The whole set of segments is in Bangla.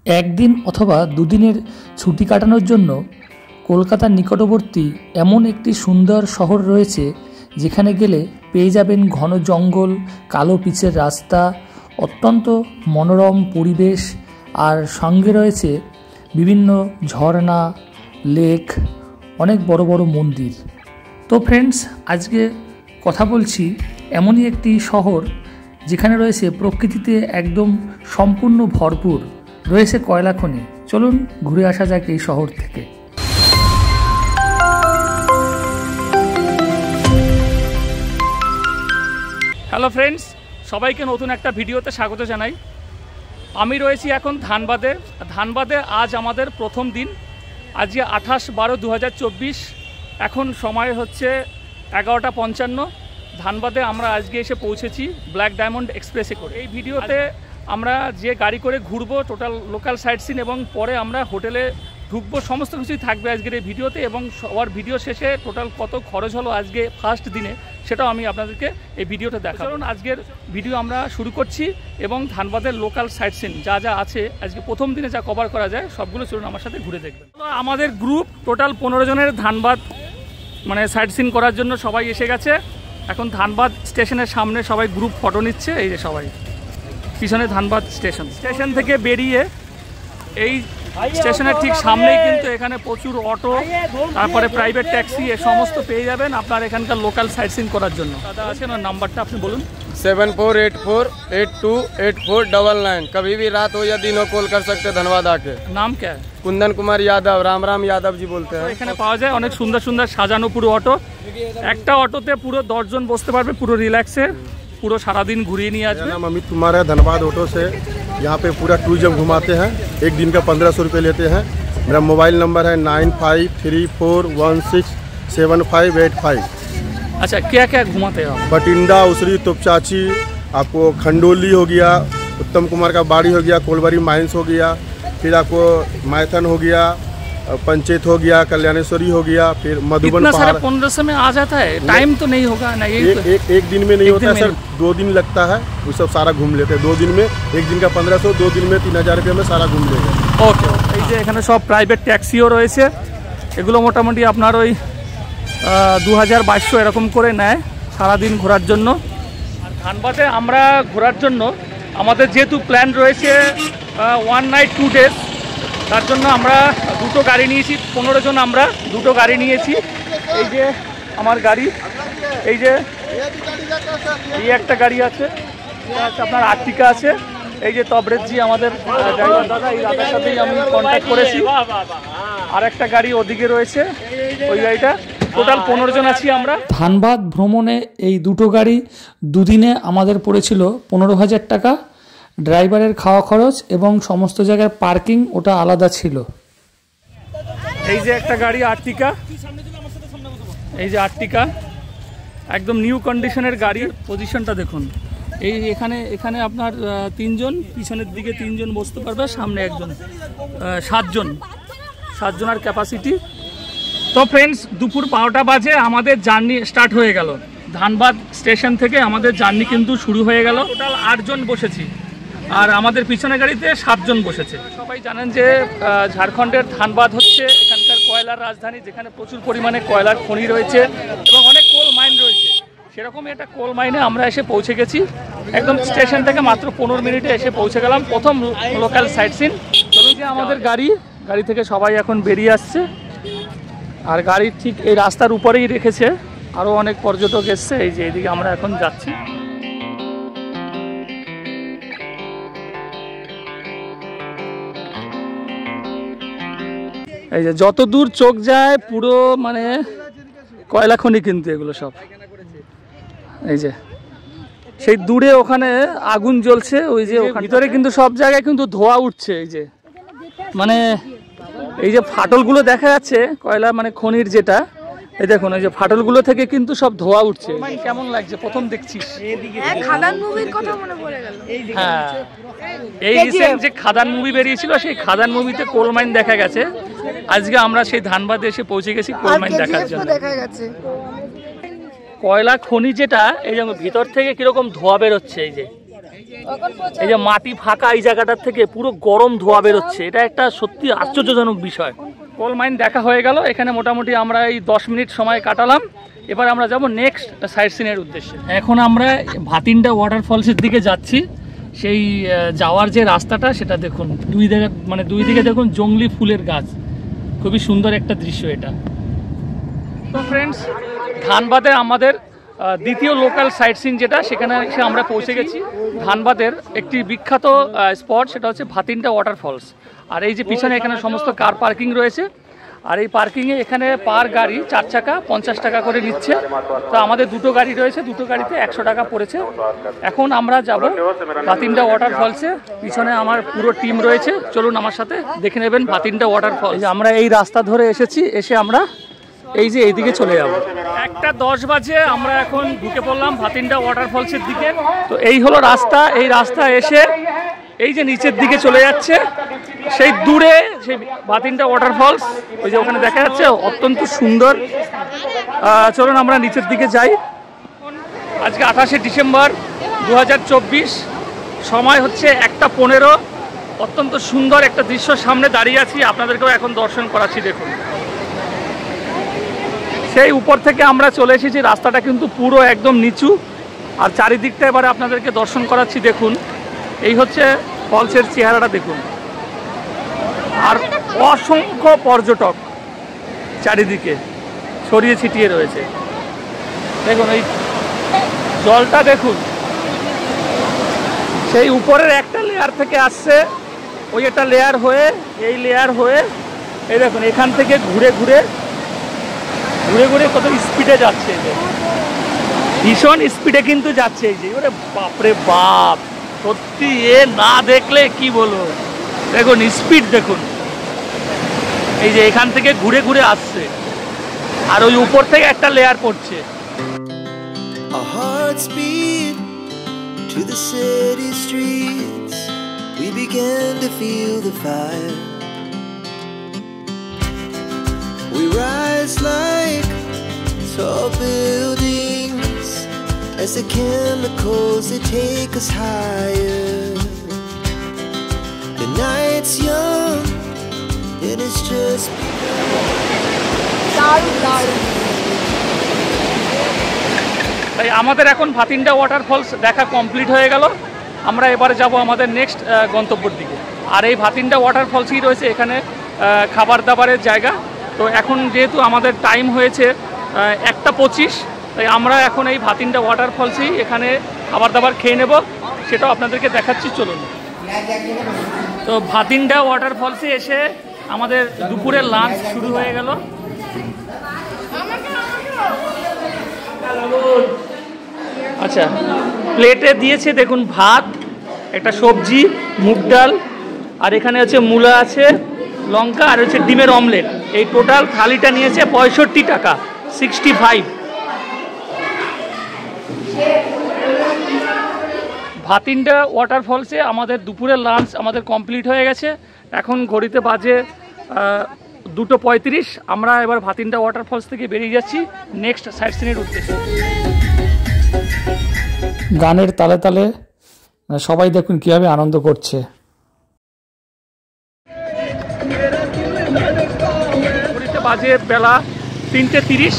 একদিন অথবা দুদিনের ছুটি কাটানোর জন্য কলকাতার নিকটবর্তী এমন একটি সুন্দর শহর রয়েছে যেখানে গেলে পেয়ে যাবেন ঘন জঙ্গল, কালো পিচের রাস্তা, অত্যন্ত মনোরম পরিবেশ আর সঙ্গে রয়েছে বিভিন্ন ঝর্ণা, লেক, অনেক বড় বড় মন্দির। তো ফ্রেন্ডস, আজকে কথা বলছি এমনই একটি শহর যেখানে রয়েছে প্রকৃতিতে একদম সম্পূর্ণ ভরপুর, রয়েছে কয়লা খনি। চলুন ঘুরে আসা যাক এই শহর থেকে। হ্যালো ফ্রেন্ডস, সবাইকে নতুন একটা ভিডিওতে স্বাগত জানাই। আমি রয়েছি এখন ধানবাদে। আজ আমাদের প্রথম দিন। আজকে 28/12/2024। এখন সময় হচ্ছে 11:55। ধানবাদে আমরা আজকে এসে পৌঁছেছি ব্ল্যাক ডায়মন্ড এক্সপ্রেসে করে। এই ভিডিওতে আমরা যে গাড়ি করে ঘুরবো, টোটাল লোকাল সাইট সিন, এবং পরে আমরা হোটেলে ঢুকবো, সমস্ত কিছুই থাকবে আজকের এই ভিডিওতে। এবং সবার ভিডিও শেষে টোটাল কত খরচ হলো আজকে ফার্স্ট দিনে সেটাও আমি আপনাদেরকে এই ভিডিওতে দেখাবো। কারণ আজকের ভিডিও আমরা শুরু করছি এবং ধানবাদের লোকাল সাইট সিন যা যা আছে আজকে প্রথম দিনে যা কভার করা যায় সবগুলো চলুন আমার সাথে ঘুরে দেখবেন। আমাদের গ্রুপ টোটাল 15 জনের ধানবাদ মানে সাইট সিন করার জন্য সবাই এসে গেছে। এখন ধানবাদ স্টেশনের সামনে সবাই গ্রুপ ফটো নিচ্ছে। এই যে সবাই পিছনে ধানবাদ স্টেশন থেকে বেরিয়ে এই স্টেশনের ঠিক সামনেই কিন্তু এখানে প্রচুর অটো, তারপরে প্রাইভেট ট্যাক্সি, এ সমস্ত পেয়ে যাবেন আপনার এখানকার লোকাল সাইট সিন করার জন্য। দাদা আছেন, ওর নাম্বারটা আপনি বলুন। 7484828299। कभी भी रात हो या दिन हो कॉल कर सकते हैं धनबाद आके। নাম क्या है? कुंदन कुमार यादव, राम यादव जी बोलते हैं। এখানে পাওয়া যায় অনেক সুন্দর সুন্দর সাজানো পুরো অটো। একটা অটোতে পুরো 10 জন বসতে পারবে পুরো রিল্যাক্সে, পুরো সারাদিন ঘুরিয়ে নিয়ে আসবে। नाम अमित कुमार है, धनबाद ऑटो से यहाँ पे पूरा टूरिज्म घुमाते हैं। एक दिन का 1500 रुपये लेते हैं। मेरा मोबाइल नंबर है 9534167585। अच्छा, क्या क्या घुमाते हो? बटिंडा, उसरी, तोपचाची, आपको खंडोली हो गया, उत्तम कुमार का बाड़ी हो गया, कोलबारी माइंस हो गया, फिर आपको मायथन हो गया, पंचायत हो गया, कल्याणेश्वरी हो गया, फिर मधुबन पहाड़। 1500 में आ जाता है? टाइम तो नहीं होगा ना? एक दिन में नहीं होता है सर, 2 दिन लगता है। वो सब सारा घूम लेते हैं 2 दिन में। एक दिन का 1500, 2 दिन में 3000 रुपये में सारा घूम लेंगे। ওকে। এই যে এখানে সব প্রাইভেট ট্যাক্সিও রয়েছে। এগুলো মোটামুটি আপনার ওই 2200 এরকম করে নেয় সারাদিন ঘোরার জন্য। আর ধানবাদে আমরা ঘোরার জন্য আমাদের যেহেতু প্ল্যান রয়েছে 1 নাইট 2 ডেজ, তার জন্য আমরা দুটো গাড়ি নিয়েছি। 15 জন আমরা দুটো গাড়ি নিয়েছি। এই যে আমার গাড়ি, এই যে এই একটা গাড়ি আছে, আপনার আর্টিকা আছে। এই যে তবরেজি আমাদের ড্রাইভার দাদা, এই দাদার সাথেই আমি কন্ট্যাক্ট করেছি। আর একটা গাড়ি ওদিকে রয়েছে, ওই গাড়িটা। টোটাল 15 জন আছি আমরা। ধানবাদ ভ্রমণে এই দুটো গাড়ি দুদিনে আমাদের পড়েছিল 15,000 টাকা। ড্রাইভারের খাওয়া খরচ এবং সমস্ত জায়গার পার্কিং ওটা আলাদা ছিল। এই যে একটা গাড়ি আর্টিকা, এই যে আর্টিকা একদম নিউ কন্ডিশনের গাড়ির পজিশনটা দেখুন। এই এখানে আপনার 3 জন, পিছনের দিকে 3 জন বসতে পারবে, সামনে একজন, 7 জনের ক্যাপাসিটি। তো ফ্রেন্ডস, দুপুর 12টা বাজে আমাদের জার্নি স্টার্ট হয়ে গেল। ধানবাদ স্টেশন থেকে আমাদের জার্নি কিন্তু শুরু হয়ে গেল। টোটাল 8 জন বসেছি আর আমাদের পিছনের গাড়িতে 7 জন বসেছে। সবাই জানেন যে ঝাড়খণ্ডের ধানবাদ হচ্ছে এখানকার কয়লার রাজধানী, যেখানে প্রচুর পরিমাণে কয়লার খনি রয়েছে এবং অনেক কোল মাইন রয়েছে। সেরকমই একটা কোল মাইনে আমরা এসে পৌঁছে গেছি। একদম স্টেশন থেকে মাত্র 15 মিনিটে এসে পৌঁছে গেলাম। প্রথম লোকাল সাইট সিন। চলুন, যে আমাদের গাড়ি থেকে সবাই এখন বেরিয়ে আসছে। আর গাড়ির ঠিক এই রাস্তার উপরেই রেখেছে আরও অনেক পর্যটক এসছে। এই যে এইদিকে আমরা এখন যাচ্ছি। এই যে যত দূর চোখ যায় পুরো মানে কয়লা খনি কিন্তু এগুলো সব। এই যে সেই দূরে ওখানে আগুন জ্বলছে, ওই যে ভিতরে কিন্তু সব জায়গায় কিন্তু ধোঁয়া উঠছে। এই যে মানে এই যে ফাটলগুলো দেখা যাচ্ছে কয়লা মানে খনির যেটা, এই দেখুন ওই যে ফাটলগুলো থেকে কিন্তু সব ধোঁয়া উঠছে। কেমন লাগছে প্রথম দেখছিস? খাদান মুভির কথা মনে পড়ে গেল। হ্যাঁ, এই রিসেন্ট যে খাদান মুভি বেরিয়েছিল সেই খাদান মুভিতে কোল মাইন দেখা গেছে। আজকে আমরা সেই ধানবাদে এসে পৌঁছে গেছি কোল মাইন দেখার জন্য। কয়লা খনি যেটা, এই যে ভিতর থেকে কিরকম ধোঁয়া বেরোচ্ছে। এই যে এই যে মাটি ফাঁকা এই জায়গাটার থেকে পুরো গরম ধোঁয়া বেরোচ্ছে, এটা একটা সত্যি আশ্চর্যজনক বিষয়। কোল মাইন দেখা হয়ে গেল, এখানে মোটামুটি আমরা এই 10 মিনিট সময় কাটালাম। এবার আমরা যাব নেক্সট সাইট সিনের উদ্দেশ্যে। এখন আমরা ভাতিন্ডা ওয়াটারফলসের দিকে যাচ্ছি। সেই যাওয়ার যে রাস্তাটা সেটা দেখুন, দুই দিকে দেখুন জংলি ফুলের গাছ, খুবই সুন্দর একটা দৃশ্য এটা। তো ফ্রেন্ডস, ধানবাদে আমাদের দ্বিতীয় লোকাল সাইট সিন যেটা, সেখানে এসে আমরা পৌঁছে গেছি। ধানবাদের একটি বিখ্যাত স্পট, সেটা হচ্ছে ভাতিন্ডা ওয়াটারফলস। আর এই যে পিছনে এখানে সমস্ত কার পার্কিং রয়েছে, আর এই পার্কিংয়ে এখানে পার গাড়ি 4 চাকা 50 টাকা করে নিচ্ছে। তো আমাদের দুটো গাড়ি রয়েছে, দুটো গাড়িতে 100 টাকা পড়েছে। এখন আমরা যাব ভাতিন্ডা ওয়াটারফলসে, পিছনে আমার পুরো টিম রয়েছে, চলুন আমার সাথে দেখে নেবেন ভাতিন্ডা ওয়াটারফলস। আমরা এই রাস্তা ধরে এসেছি, এসে আমরা এই যে এইদিকে চলে যাব। 1:10 বাজে আমরা এখন ঢুকে পড়লাম ভাতিন্ডা ওয়াটারফলসের দিকে। তো এই হলো রাস্তা, এই রাস্তা এসে এই যে নিচের দিকে চলে যাচ্ছে, সেই দূরে সেই ভাতিন্ডা ওয়াটারফলস, ওই যে ওখানে দেখা যাচ্ছে, অত্যন্ত সুন্দর। চলুন আমরা নিচের দিকে যাই। আজকে 28শে ডিসেম্বর 2024, সময় হচ্ছে 1:15। অত্যন্ত সুন্দর একটা দৃশ্য সামনে দাঁড়িয়ে আছি, আপনাদেরকেও এখন দর্শন করাচ্ছি। দেখুন, সেই উপর থেকে আমরা চলে এসেছি, রাস্তাটা কিন্তু পুরো একদম নিচু, আর চারিদিকটা এবারে আপনাদেরকে দর্শন করাচ্ছি। দেখুন, এই হচ্ছে ফলসের চেহারাটা দেখুন, আর অসংখ্য পর্যটক চারিদিকে ছড়িয়ে ছিটিয়ে রয়েছে। দেখুন এই জলটা দেখুন, সেই উপরের একটা লেয়ার থেকে আসছে, ওই একটা লেয়ার হয়ে এই লেয়ার হয়ে এই দেখুন এখান থেকে ঘুরে ঘুরে কত স্পিডে যাচ্ছে। এই যে ভীষণ স্পিডে কিন্তু যাচ্ছে। এই যে ওরে বাপরে বাপ, সত্যি এ না দেখলে কি বলবো। দেখুন স্পিড দেখুন, এই যে এখান থেকে ঘুরে ঘুরে আসছে, আর ওই উপর থেকে একটা লেয়ার পড়ছে। Our hearts beat to the city streets. We began to feel the fire. We rise like tall buildings as the chemicals they take us higher. The night's young and it's just তাই আমাদের এখন ভাতিন্ডা ওয়াটারফলস দেখা কমপ্লিট হয়ে গেল। আমরা এবারে যাব আমাদের নেক্সট গন্তব্যের দিকে। আর এই ভাতিন্ডা ওয়াটারফলসই রয়েছে এখানে খাবার দাবারের জায়গা। তো এখন যেহেতু আমাদের টাইম হয়েছে 1:25, তাই আমরা এখন এই ভাতিন্ডা ওয়াটারফলসেই এখানে খাবার দাবার খেয়ে নেব, সেটাও আপনাদেরকে দেখাচ্ছি, চলুন। তো ভাতিন্ডা ওয়াটারফলসে এসে আমাদের দুপুরের লাঞ্চ শুরু হয়ে গেল। আচ্ছা, প্লেটে দিয়েছে দেখুন ভাত, একটা সবজি, মুগ ডাল, আর এখানে হচ্ছে মূলা আছে, লঙ্কা, আর হচ্ছে ডিমের অমলেট। এই টোটাল থালিটা নিয়েছে 65 টাকা, 65। ভাতিন্ডা ওয়াটারফলসে আমাদের দুপুরের লাঞ্চ আমাদের কমপ্লিট হয়ে গেছে। এখন ঘড়িতে বাজে 2:35। আমরা এবার ভাতিন্ডা ওয়াটারফলস থেকে বেরিয়ে যাচ্ছি নেক্সট সাইট সিনের উদ্দেশ্যে। গানের তালে তালে সবাই দেখুন কীভাবে আনন্দ করছে। ঘড়িতে বাজে বেলা 3:30।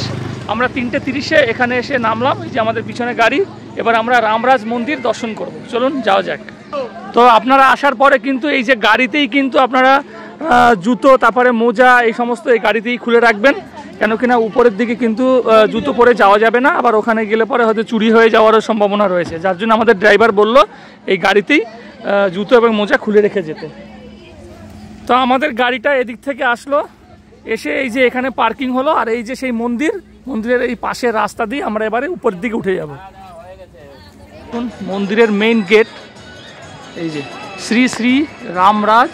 আমরা 3:30-এ এখানে এসে নামলাম, এই যে আমাদের পিছনে গাড়ি। এবার আমরা রামরাজ মন্দির দর্শন করব, চলুন যাওয়া যাক। তো আপনারা আসার পরে কিন্তু এই যে গাড়িতেই কিন্তু আপনারা জুতো, তারপরে মোজা, এই সমস্ত এই গাড়িতেই খুলে রাখবেন, কেন কিনা উপরের দিকে কিন্তু জুতো পরে যাওয়া যাবে না, আবার ওখানে গেলে পরে হয়তো চুরি হয়ে যাওয়ারও সম্ভাবনা রয়েছে। যার জন্য আমাদের ড্রাইভার বলল এই গাড়িতেই জুতো এবং মোজা খুলে রেখে যেতে। তো আমাদের গাড়িটা এদিক থেকে আসলো, এসে এই যে এখানে পার্কিং হলো, আর এই যে সেই মন্দিরের এই পাশের রাস্তা দিয়ে আমরা এবারে উপরের দিকে উঠে যাব। মন্দিরের মেইন গেট, এই যে শ্রী শ্রী রামরাজ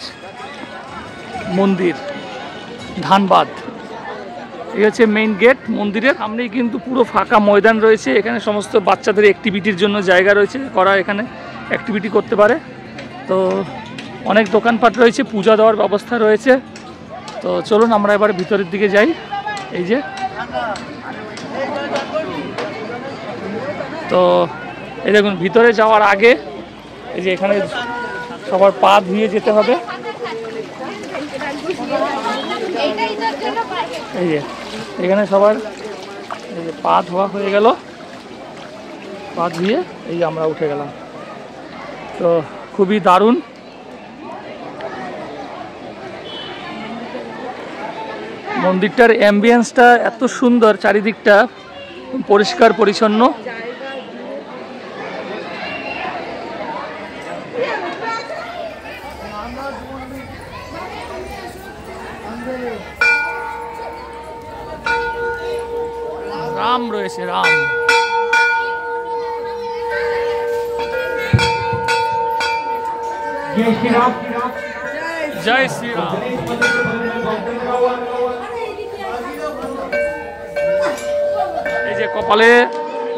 মন্দির ধানবাদ, এই হচ্ছে মেইন গেট মন্দিরের। সামনেই কিন্তু পুরো ফাঁকা ময়দান রয়েছে, এখানে সমস্ত বাচ্চাদের অ্যাক্টিভিটির জন্য জায়গা রয়েছে, করা এখানে অ্যাক্টিভিটি করতে পারে। তো অনেক দোকানপাট রয়েছে, পূজা দেওয়ার ব্যবস্থা রয়েছে। তো চলুন আমরা এবার ভিতরের দিকে যাই। এই যে তো এই দেখুন, ভিতরে যাওয়ার আগে এই যে এখানে সবার পা ধুয়ে যেতে হবে। এই যে এখানে সবার এই যে পা ধোয়া হয়ে গেল, পা ধুয়ে এই যে আমরা উঠে গেলাম। তো খুবই দারুণ। মন্দিরটার অ্যাম্বিয়েন্সটা এত সুন্দর, চারিদিকটা পরিষ্কার পরিচ্ছন্ন। রাম রয়েছে, রাম। জয় শ্রীরাম। এই যে কপালে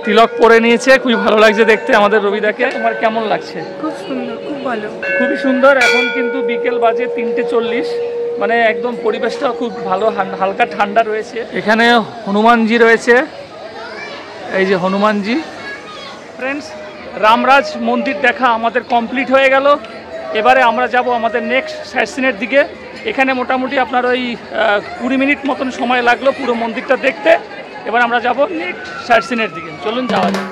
তিলক পরে নিয়েছে, খুবই ভালো লাগছে দেখতে আমাদের রবিদাকে। তোমার কেমন লাগছে? খুব সুন্দর, খুব ভালো, খুবই সুন্দর। এখন কিন্তু বিকেল বাজে 3:40, মানে একদম পরিবেশটা খুব ভালো, হালকা ঠান্ডা রয়েছে। এখানে হনুমানজি রয়েছে, এই যে হনুমানজি। ফ্রেন্ডস, রামরাজ মন্দির দেখা আমাদের কমপ্লিট হয়ে গেল। এবারে আমরা যাব আমাদের নেক্সট সাইট সিনের দিকে। এখানে মোটামুটি আপনার ওই 20 মিনিট মতন সময় লাগলো পুরো মন্দিরটা দেখতে। এবার আমরা যাব নেক্সট সাইট সিনের দিকে। চলুন যাওয়া যাক।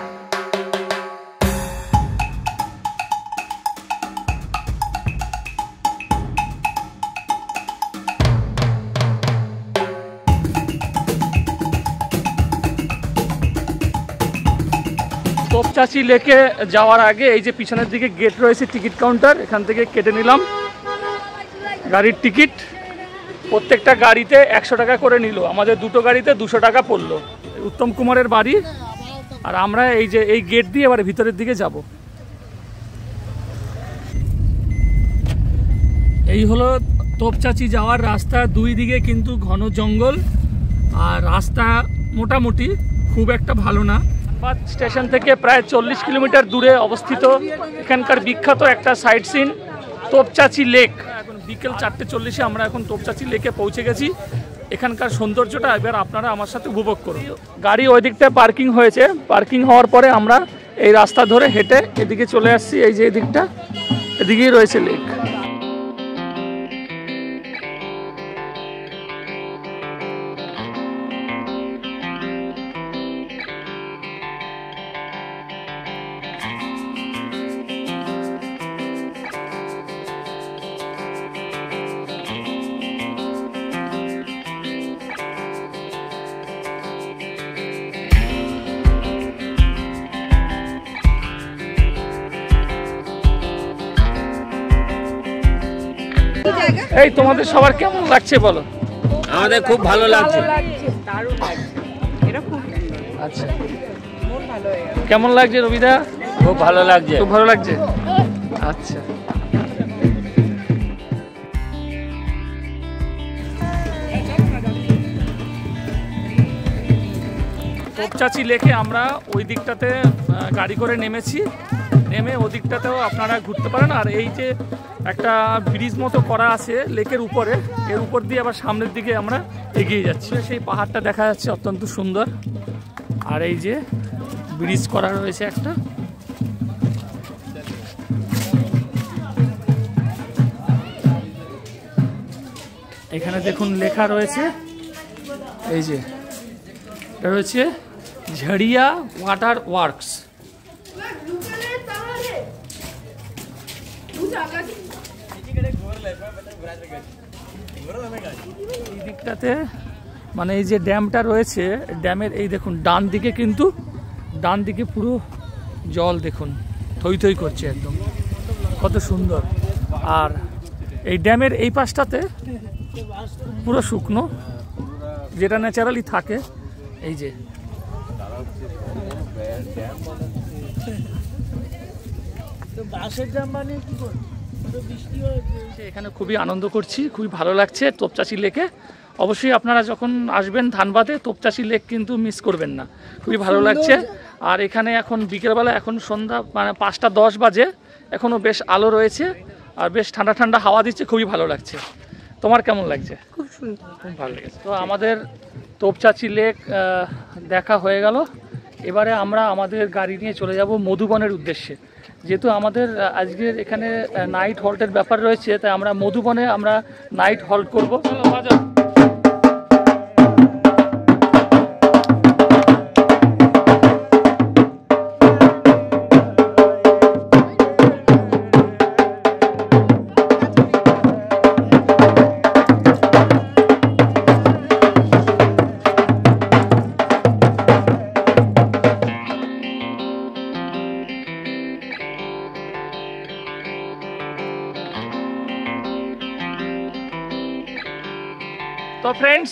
তোপচাঁচি লেকে যাওয়ার আগে এই যে পিছনের দিকে গেট রয়েছে, টিকিট কাউন্টার, এখান থেকে কেটে নিলাম গাড়ির টিকিট। প্রত্যেকটা গাড়িতে 100 টাকা করে নিল। আমাদের দুটো গাড়িতে 200 টাকা পড়লো। উত্তম কুমারের বাড়ি। আর আমরা এই যে এই গেট দিয়ে এবারে ভিতরের দিকে যাব। এই হলো তোপচাঁচি যাওয়ার রাস্তা। দুই দিকে কিন্তু ঘন জঙ্গল, আর রাস্তা মোটামুটি খুব একটা ভালো না। স্টেশন থেকে প্রায় 40 কিলোমিটার দূরে অবস্থিত এখানকার বিখ্যাত একটা সাইট সিন তোপচাঁচি লেক। এখন বিকেল 4:40 আমরা এখন তোপচাঁচি লেকে পৌঁছে গেছি। এখানকার সৌন্দর্যটা এবার আপনারা আমার সাথে উপভোগ করুন। গাড়ি ওই দিকটায় পার্কিং হয়েছে। পার্কিং হওয়ার পরে আমরা এই রাস্তা ধরে হেঁটে এদিকে চলে আসছি। এই যে এদিকটা, এদিকেই রয়েছে লেক। এই তোমাদের সবার কেমন লাগছে বলো? আমাদের খুব ভালো লাগছে। দারুণ লাগছে, এটা খুব আচ্ছা, মন ভালো হয়ে গেল। কেমন লাগছে রবিদা? খুব ভালো লাগছে। খুব ভালো লাগছে। আচ্ছা, তোপচাঁচি লেকে আমরা ওই দিকটাতে গাড়ি করে নেমেছি। নেমে ওদিকটাতেও আপনারা ঘুরতে পারেন। আর এই যে একটা ব্রিজ মতো করা আছে লেকের উপরে, এর উপর দিয়ে আবার সামনের দিকে আমরা এগিয়ে যাচ্ছি। সেই পাহাড়টা দেখা যাচ্ছে, অত্যন্ত সুন্দর। আর এই যে ব্রিজ করা রয়েছে একটা। এখানে দেখুন লেখা রয়েছে, এই যে এটা রয়েছে ঝড়িয়া ওয়াটার ওয়ার্কস। এই দিকটাতে মানে এই যে ড্যামটা রয়েছে, ড্যামের এই দেখুন ডান দিকে, কিন্তু ডান দিকে পুরো জল দেখুন থই থই করছে, একদম কত সুন্দর। আর এই ড্যামের এই পাশটাতে পুরো শুকনো, যেটা ন্যাচারালি থাকে। এই যে এখানে খুবই আনন্দ করছি, খুবই ভালো লাগছে তোপচাঁচি লেকে। অবশ্যই আপনারা যখন আসবেন ধানবাদে, তোপচাঁচি লেক কিন্তু মিস করবেন না, খুবই ভালো লাগছে। আর এখানে এখন বিকেলবেলা, এখন সন্ধ্যা মানে 5:10 বাজে, এখনও বেশ আলো রয়েছে আর বেশ ঠান্ডা ঠান্ডা হাওয়া দিচ্ছে, খুবই ভালো লাগছে। তোমার কেমন লাগছে? খুব সুন্দর, খুব ভালো লেগেছে। তো আমাদের তোপচাঁচি লেক দেখা হয়ে গেল। এবারে আমরা আমাদের গাড়ি নিয়ে চলে যাব মধুবনের উদ্দেশ্যে। যেহেতু আমাদের আজকের এখানে নাইট হল্টের ব্যাপার রয়েছে, তাই আমরা মধুবনে আমরা নাইট হল্ট করবো। তো ফ্রেন্ডস,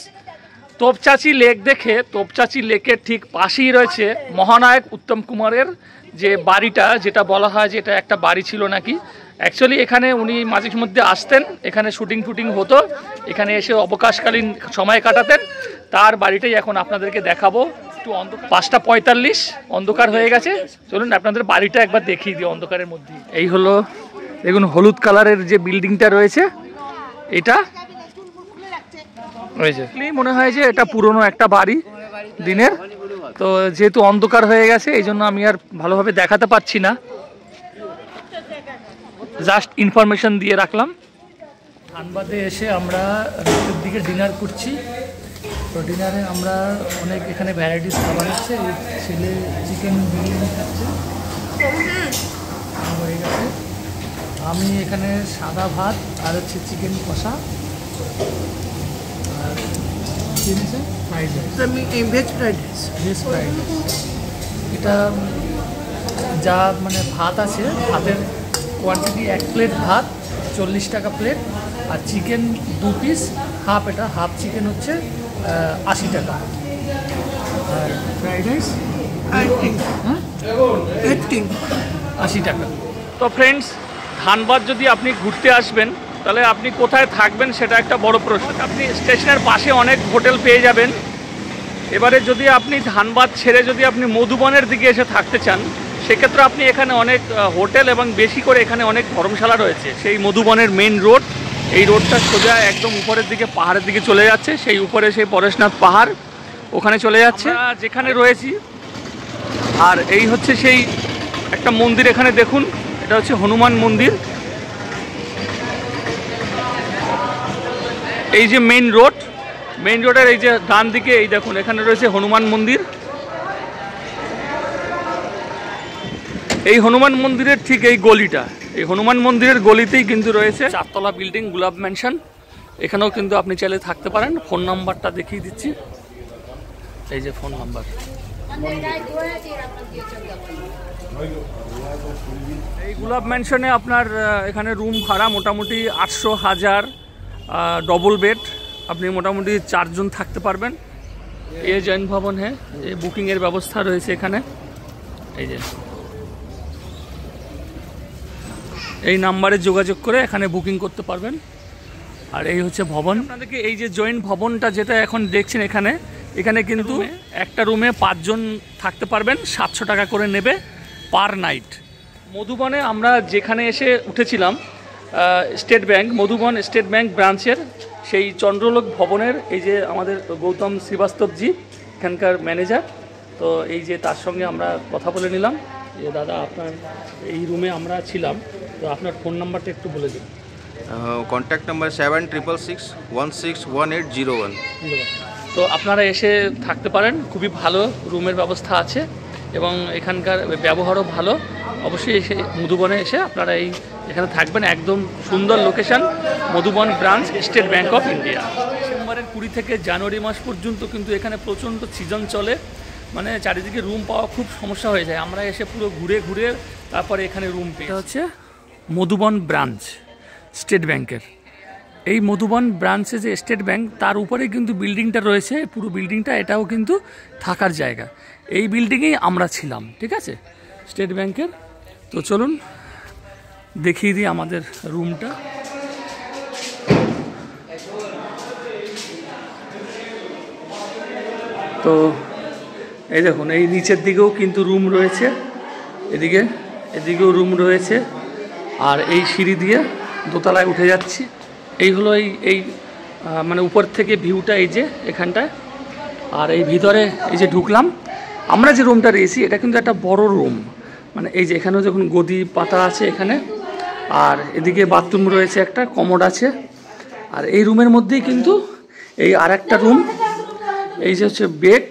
তোপচাচি লেক দেখে তোপচাচি লেকের ঠিক পাশেই রয়েছে মহানায়ক উত্তম কুমারের যে বাড়িটা, যেটা বলা হয় যে এটা একটা বাড়ি ছিল নাকি। অ্যাকচুয়ালি এখানে উনি মাঝে মধ্যে আসতেন, এখানে শুটিং হতো, এখানে এসে অবকাশকালীন সময় কাটাতেন। তার বাড়িটাই এখন আপনাদেরকে দেখাবো। একটু অন্ধকার, 5:45 অন্ধকার হয়ে গেছে। চলুন আপনাদের বাড়িটা একবার দেখিয়ে দিই অন্ধকারের মধ্যে। এই হলো দেখুন হলুদ কালারের যে বিল্ডিংটা রয়েছে, এটা মনে হয় যে এটা পুরনো একটা বাড়ি দিনের। তো যেহেতু অন্ধকার হয়ে গেছে এই জন্য আমি আর ভালোভাবে দেখাতে পারছি না, জাস্ট ইনফরমেশন দিয়ে রাখলাম। ধানবাদে এসে আমরা রাতের দিকে ডিনার করছি। তো ডিনারে আমরা অনেক এখানে ভ্যারাইটিস খাবার হচ্ছে। ছেলে চিকেন বিরিয়ানি খাচ্ছে হয়ে গেছে। আমি এখানে সাদা ভাত আর হচ্ছে চিকেন কষা আর fried rice, veg fried rice. এটা যা মানে ভাত আছে, ভাতের কোয়ান্টিটি 1 প্লেট ভাত 40 টাকা প্লেট, আর চিকেন 2 পিস হাফ, এটা হাফ চিকেন হচ্ছে 80 টাকা, আর ফ্রাইড রাইস 80 টাকা। তো ফ্রেন্ডস, ধানবাদ যদি আপনি ঘুরতে আসবেন তাহলে আপনি কোথায় থাকবেন সেটা একটা বড় প্রশ্ন। আপনি স্টেশনের পাশে অনেক হোটেল পেয়ে যাবেন। এবারে যদি আপনি ধানবাদ ছেড়ে যদি আপনি মধুবনের দিকে এসে থাকতে চান, সেক্ষেত্রে আপনি এখানে অনেক হোটেল এবং বেশি করে এখানে অনেক ধর্মশালা রয়েছে। সেই মধুবনের মেইন রোড, এই রোডটা সোজা একদম উপরের দিকে পাহাড়ের দিকে চলে যাচ্ছে। সেই উপরে সেই পরেশনাথ পাহাড়, ওখানে চলে যাচ্ছে যেখানে রয়েছি। আর এই হচ্ছে সেই একটা মন্দির, এখানে দেখুন, এটা হচ্ছে হনুমান মন্দির। এই যে মেইন রোডের এই যে ডান দিকে এই দেখুন, এখানে রয়েছে হনুমান মন্দির। এই হনুমান মন্দিরের ঠিক এই গলিটা, এই হনুমান মন্দিরের গলিতেই কিন্তু রয়েছে 4 তলা বিল্ডিং গুলাব ম্যানশন। এখানেও কিন্তু আপনি চাইলে থাকতে পারেন। ফোন নাম্বারটা দেখিয়ে দিচ্ছি, এই যে ফোন নাম্বার। এই গুলাব ম্যানশনে আপনার এখানে রুম ভাড়া মোটামুটি 800-1000, ডবল বেড, আপনি মোটামুটি 4 জন থাকতে পারবেন। এই জৈন ভবন হ্যাঁ, এই বুকিংয়ের ব্যবস্থা রয়েছে এখানে। এই যে এই নাম্বারে যোগাযোগ করে এখানে বুকিং করতে পারবেন। আর এই হচ্ছে ভবন। আপনাদেরকে এই যে জয়েন্ট ভবনটা যেটা এখন দেখছেন, এখানে কিন্তু একটা রুমে 5 জন থাকতে পারবেন। 700 টাকা করে নেবে পার নাইট। মধুবনে আমরা যেখানে এসে উঠেছিলাম, state bank, Madhuban state bank ব্রাঞ্চের সেই চন্দ্রলোক ভবনের এই যে আমাদের গৌতম শ্রীবাস্তবজি এখানকার ম্যানেজার। তো এই যে তার সঙ্গে আমরা কথা বলে নিলাম যে দাদা আপনার এই রুমে আমরা ছিলাম, তো আপনার ফোন নাম্বারটা একটু বলে দিন। Contact number 7666161801। তো আপনারা এসে থাকতে পারেন, খুবই ভালো রুমের ব্যবস্থা আছে এবং এখানকার ব্যবহারও ভালো। অবশ্যই এসে মধুবনে এসে আপনারা এখানে থাকবেন। একদম সুন্দর location, Madhuban branch, state bank of India. ডিসেম্বরের 20 থেকে জানুয়ারি মাস পর্যন্ত কিন্তু এখানে প্রচণ্ড সিজন চলে, মানে চারিদিকে রুম পাওয়া খুব সমস্যা হয়ে যায়। আমরা এসে পুরো ঘুরে তারপরে এখানে রুম পেয়ে। এটা হচ্ছে মধুবন ব্রাঞ্চ স্টেট ব্যাংকের। এই মধুবন ব্রাঞ্চে যে স্টেট ব্যাংক, তার উপরে কিন্তু বিল্ডিংটা রয়েছে, পুরো বিল্ডিংটা, এটাও কিন্তু থাকার জায়গা। এই বিল্ডিংয়েই আমরা ছিলাম, ঠিক আছে, স্টেট ব্যাংকের। তো চলুন দেখিয়ে দিই আমাদের রুমটা। তো এই দেখুন, এই নিচের দিকেও কিন্তু রুম রয়েছে, এদিকেও রুম রয়েছে। আর এই সিঁড়ি দিয়ে দোতলায় উঠে যাচ্ছি। এই হলো এই মানে উপর থেকে ভিউটা এই যে এখানটায়। আর এই ভিতরে এই যে ঢুকলাম, আমরা যে রুমটা রয়েছি এটা কিন্তু একটা বড় রুম, মানে এই যে এখানেও যখন গদি পাতা আছে এখানে, আর এদিকে বাথরুম রয়েছে, একটা কমোড আছে। আর এই রুমের মধ্যেই কিন্তু এই আর একটা রুম, এই যে হচ্ছে বেড,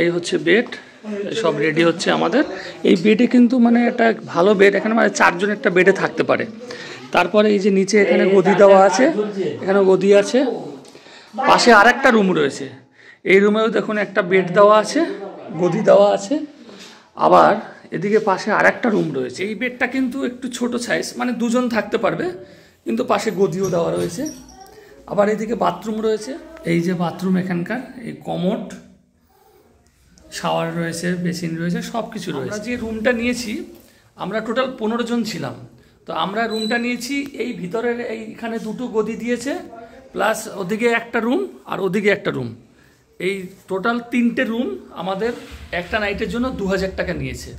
এই হচ্ছে বেড, সব রেডি হচ্ছে আমাদের। এই বেডে কিন্তু মানে একটা ভালো বেড, এখানে মানে 4 জন একটা বেডে থাকতে পারে। তারপরে এই যে নিচে এখানে গদি দেওয়া আছে, এখানে গদি আছে, পাশে আর একটা রুম রয়েছে। এই রুমেও দেখুন একটা বেড দেওয়া আছে, গদি দেওয়া আছে, আবার এদিকে পাশে আর একটা রুম রয়েছে। এই বেডটা কিন্তু একটু ছোট সাইজ, মানে 2 জন থাকতে পারবে, কিন্তু পাশে গদিও দেওয়া রয়েছে। আবার এদিকে বাথরুম রয়েছে, এই যে বাথরুম এখানকার, এই কমোড, শাওয়ার রয়েছে, বেসিন রয়েছে, সব কিছু রয়েছে। আমরা যে রুমটা নিয়েছি, আমরা টোটাল 15 জন ছিলাম। তো আমরা রুমটা নিয়েছি এই ভিতরের, এইখানে 2টো গদি দিয়েছে, প্লাস ওদিকে একটা রুম আর ওদিকে একটা রুম, এই টোটাল 3টে রুম আমাদের একটা নাইটের জন্য 2000 টাকা নিয়েছে।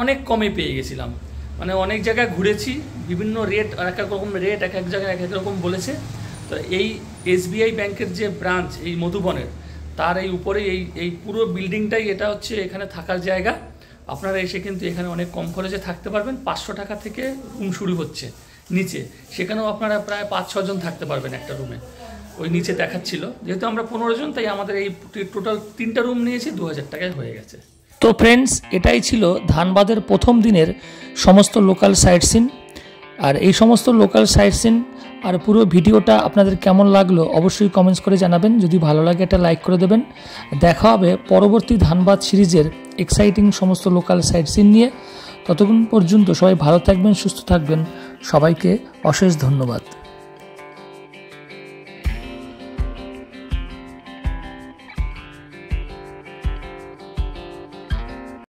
অনেক কমে পেয়ে গেছিলাম। মানে অনেক জায়গায় ঘুরেছি, বিভিন্ন রেট, এক এক রকম রেট, এক এক জায়গায় এক এক রকম বলেছে। তো এই SBI ব্যাংকের যে ব্রাঞ্চ এই মধুবনের, তার এই উপরে এই পুরো বিল্ডিংটাই এটা হচ্ছে এখানে থাকার জায়গা। আপনারা এসে কিন্তু এখানে অনেক কম খরচে থাকতে পারবেন। 500 টাকা থেকে রুম শুরু হচ্ছে নিচে, সেখানেও আপনারা প্রায় 5-6 জন থাকতে পারবেন একটা রুমে। ওই নিচে দেখাচ্ছিল, যেহেতু আমরা 15 জন, তাই আমাদের এই টোটাল 3টা রুম নিয়েছি, 2000 টাকায় হয়ে গেছে। তো ফ্রেন্ডস, এটাই ছিল ধানবাদের প্রথম দিনের সমস্ত লোকাল সাইট সিন। আর এই সমস্ত লোকাল সাইট সিন আর পুরো ভিডিওটা আপনাদের কেমন লাগলো অবশ্যই কমেন্টস করে জানাবেন। যদি ভালো লাগে একটা লাইক করে দেবেন। দেখা হবে পরবর্তী ধানবাদ সিরিজের এক্সাইটিং সমস্ত লোকাল সাইট সিন নিয়ে। ততক্ষণ পর্যন্ত সবাই ভালো থাকবেন, সুস্থ থাকবেন। সবাইকে অশেষ ধন্যবাদ।